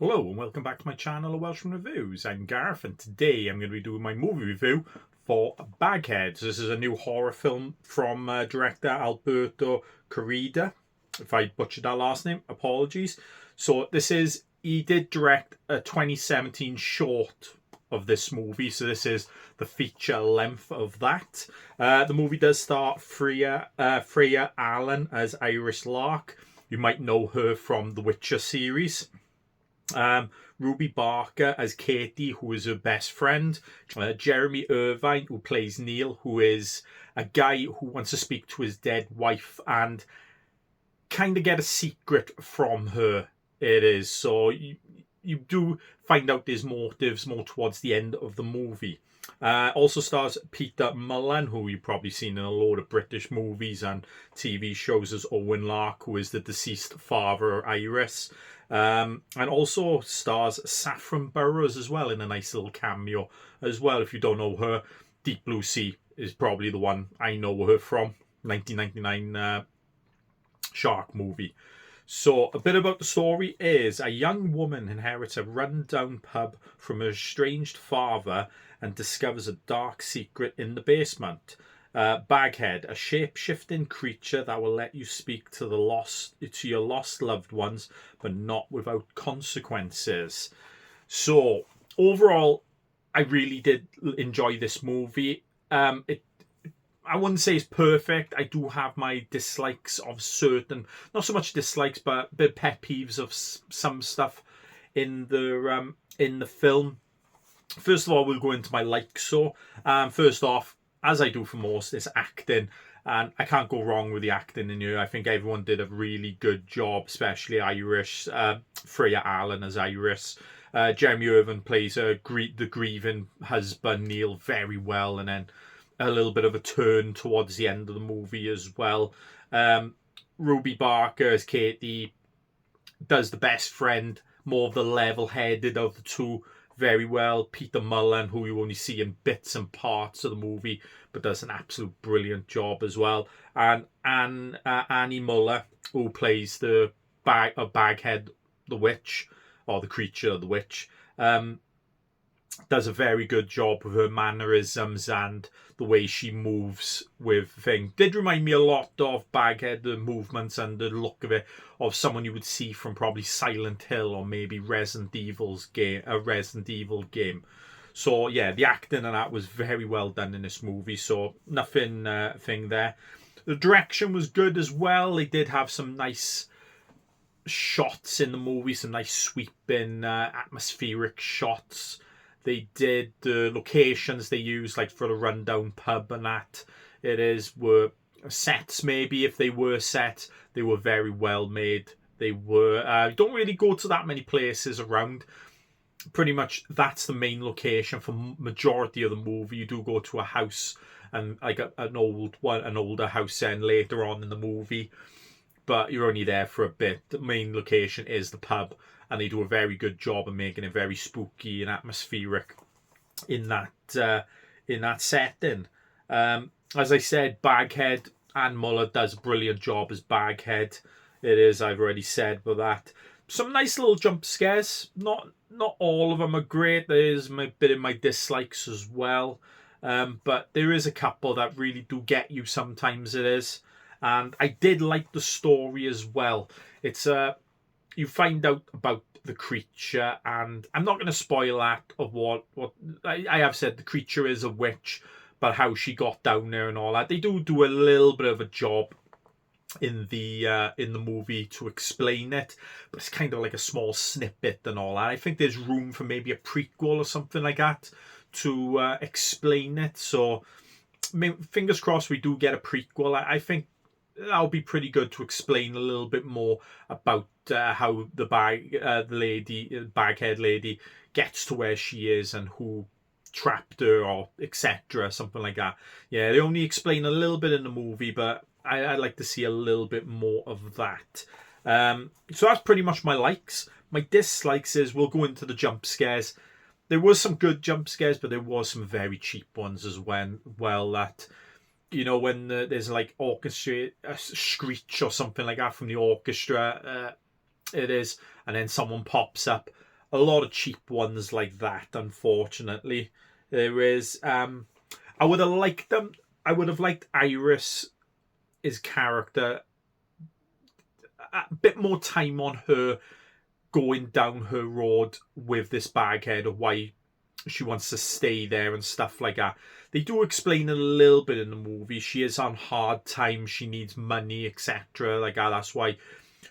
Hello and welcome back to my channel of Welshman Reviews. I'm Gareth and today I'm going to be doing my movie review for Baghead. This is a new horror film from director Alberto Corrida. If I butchered that last name, apologies. So he did direct a 2017 short of this movie, so this is the feature length of that. The movie does start Freya Allen as Iris Lark. You might know her from the Witcher series. Ruby Barker as Katie, who is her best friend. Jeremy Irvine, who plays Neil, who is a guy who wants to speak to his dead wife and kind of get a secret from her. It is. So you do find out his motives more towards the end of the movie. Also stars Peter Mullen, who you've probably seen in a load of British movies and TV shows as Owen Lark, who is the deceased father of Iris. And also stars Saffron Burrows as well in a nice little cameo as well. If you don't know her, Deep Blue Sea is probably the one I know her from, 1999 shark movie. So a bit about the story is a young woman inherits a run-down pub from her estranged father and discovers a dark secret in the basement. Baghead, a shape-shifting creature that will let you speak to your lost loved ones, but not without consequences. So overall, I really did enjoy this movie. I wouldn't say it's perfect. I do have my dislikes of certain, not so much dislikes, but a bit pet peeves of some stuff in the film. First of all, we'll go into my likes. So, first off, as I do for most, it's acting. And I can't go wrong with the acting in here. I think everyone did a really good job, especially Irish. Freya Allen as Iris. Jeremy Irvine plays the grieving husband, Neil, very well. And then a little bit of a turn towards the end of the movie as well. Ruby Barker as Katie does the best friend, more of the level-headed of the two, very well. Peter Mullen, who you only see in bits and parts of the movie, but does an absolute brilliant job as well. And Annie Muller, who plays the Baghead, the witch, or the creature, the witch, does a very good job with her mannerisms and the way she moves with things. Did remind me a lot of Baghead, the movements and the look of it, of someone you would see from probably Silent Hill or maybe Resident Evil game. So yeah, the acting and that was very well done in this movie. So nothing thing there. The direction was good as well. They did have some nice shots in the movie, some nice sweeping atmospheric shots. They did the locations they used, like for the rundown pub and that. Were sets, maybe if they were set, they were very well made. They were don't really go to that many places around. Pretty much that's the main location for majority of the movie. You do go to a house and like an older house then later on in the movie, but you're only there for a bit. The main location is the pub, and they do a very good job of making it very spooky and atmospheric in that setting. As I said, Baghead and Muller does a brilliant job as Baghead. It is, I've already said, but that some nice little jump scares. Not all of them are great. There is a bit of my dislikes as well, but there is a couple that really do get you. Sometimes it is. And I did like the story as well. It's you find out about the creature, and I'm not going to spoil that of what I have said. The creature is a witch, but how she got down there and all that. They do a little bit of a job in the movie to explain it, but it's kind of like a small snippet and all that. I think there's room for maybe a prequel or something like that to explain it. So fingers crossed we do get a prequel. I think that'll be pretty good to explain a little bit more about how the Baghead lady gets to where she is and who trapped her or etc. Something like that. Yeah, they only explain a little bit in the movie, but I'd like to see a little bit more of that. So that's pretty much my likes. My dislikes is we'll go into the jump scares. There was some good jump scares, but there was some very cheap ones as well that, you know, when there's like orchestra, a screech or something like that from the orchestra, it is, and then someone pops up a lot of cheap ones like that, unfortunately. There is I would have liked them. I would have liked Iris, his character, a bit more time on her going down her road with this Baghead of why she wants to stay there and stuff like that. They do explain a little bit in the movie. She is on hard times. She needs money, etc. Like that. That's why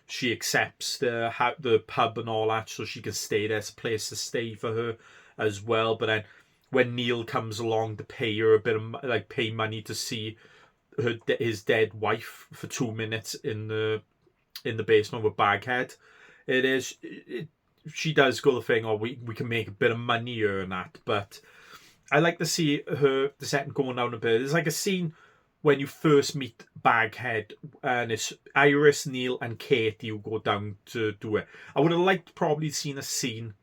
she accepts the pub and all that, so she can stay there. It's a place to stay for her as well. But then when Neil comes along to pay her a bit of pay money to see his dead wife for 2 minutes in the basement with Baghead, she does go the thing, or we can make a bit of money here and that. But I like to see the setting going down a bit. There's like a scene when you first meet Baghead, and it's Iris, Neil, and Katie who go down to do it. I would have liked probably seen a scene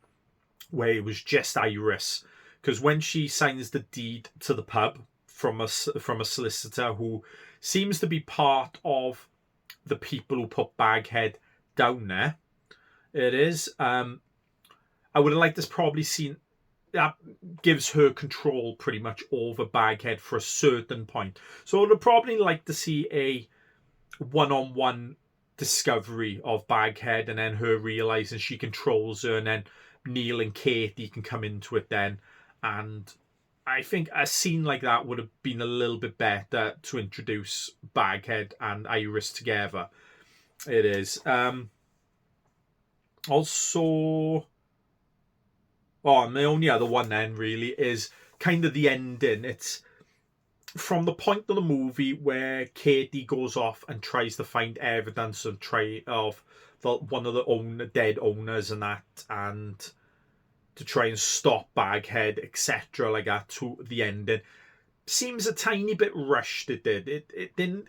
where it was just Iris, because when she signs the deed to the pub from a solicitor who seems to be part of the people who put Baghead down there, it is. I would have liked this probably seen that gives her control pretty much over Baghead for a certain point. So I would probably like to see a one-on-one discovery of Baghead, and then her realizing she controls her, and then Neil and Katie can come into it then. And I think a scene like that would have been a little bit better to introduce Baghead and Iris together. It is. Also, and the only other one then really is kind of the ending. It's from the point of the movie where Katie goes off and tries to find evidence of one of the dead owners and that, and to try and stop Baghead, etc. like that, to the ending. Seems a tiny bit rushed, it did. It didn't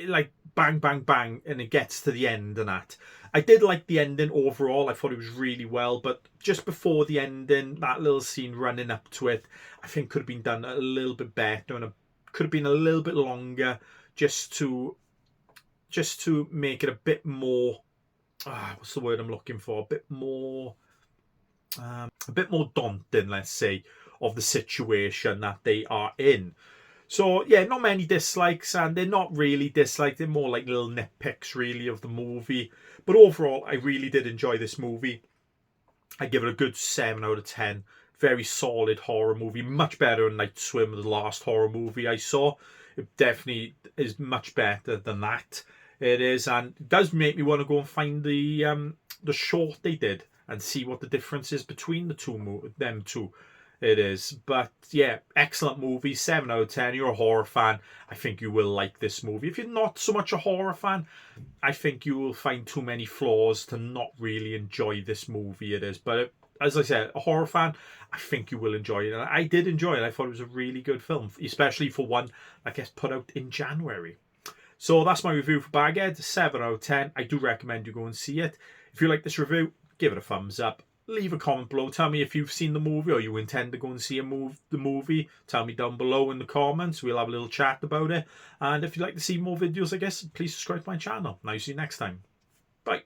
like bang, bang, bang, and it gets to the end and that. I did like the ending overall. I thought it was really well, but just before the ending, that little scene running up to it, I think could have been done a little bit better, and it could have been a little bit longer, just to make it a bit more. What's the word I'm looking for? A bit more daunting, let's say, of the situation that they are in. So yeah, not many dislikes, and they're not really dislikes, they're more like little nitpicks really of the movie. But overall, I really did enjoy this movie. I give it a good 7 out of 10. Very solid horror movie, much better than Night Swim, the last horror movie I saw. It definitely is much better than that. It is, and it does make me want to go and find the short they did and see what the difference is between them two. It is. But yeah, excellent movie. 7 out of 10. You're a horror fan, I think you will like this movie. If you're not so much a horror fan, I think you will find too many flaws to not really enjoy this movie. It is. But as I said, a horror fan, I think you will enjoy it. And I did enjoy it. I thought it was a really good film, especially for one that gets put out in January. So that's my review for Baghead. 7 out of 10. I do recommend you go and see it. If you like this review, give it a thumbs up. Leave a comment below. Tell me if you've seen the movie or you intend to go and see the movie. Tell me down below in the comments. We'll have a little chat about it. And if you'd like to see more videos, I guess, please subscribe to my channel. And I'll see you next time. Bye.